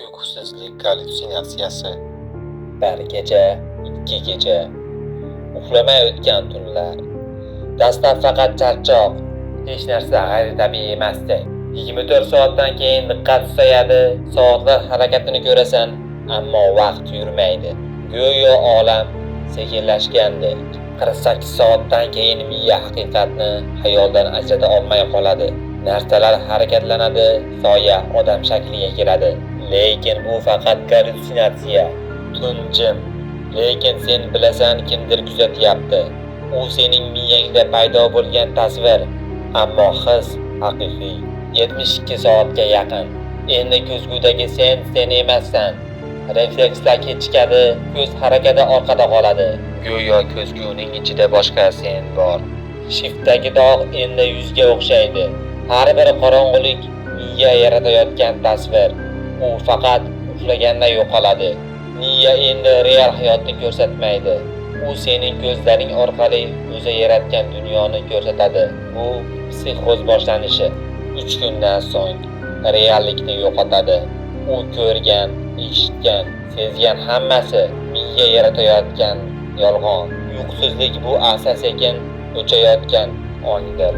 Uyqusizlik gallyutsinatsiyasi. Bir kecha, ikki kecha, uxlamay o'tgan tunlar. Dastlab faqat charchoq, hech narsa g'ayritabiiy emasdek. 24 soatdan keyin diqqat susayadi, soatlar harakatini ko'rasan, ammo vaqt yurmaydi. Go'yo olam sekinlashgandek. 48 soatdan keyin miya haqiqatni xayoldan ajrata olmay qoladi. Narsalar harakatlanadi, soya odam shakliga kiradi. Lekin bu faqat gallyutsinatsiya. Tun jim. Lekin sen bilasan kimdir kuzatyapti. U sening miyangda paydo bo'lgan tasvir, ammo his haqiqiy. 72 soatga yaqin. Endi ko'zgudagi sen emassan. Reflekslar kechikadi, ko'z harakati orqada qoladi. Go'yo ko'zguning ichida boshqa sen bor. Shiftdagi dog' endi yuzga o'xshaydi. Har bir qorong'ulik miya yaratayotgan tasvir. U faqat uxlaganda yo'qoladi. Miya endi real hayotni ko'rsatmaydi. U sening ko'zlaring orqali o'zi yaratgan dunyoni ko'rsatadi. Bu psixoz boshlanishi. 3 kundan so'ng reallikni yo'qotadi. U ko'rgan, eshitgan, sezgan hammasi miya yaratayotgan yolg'on. Uyqusizlik bu asta-sekin o'chayotgan ongdir.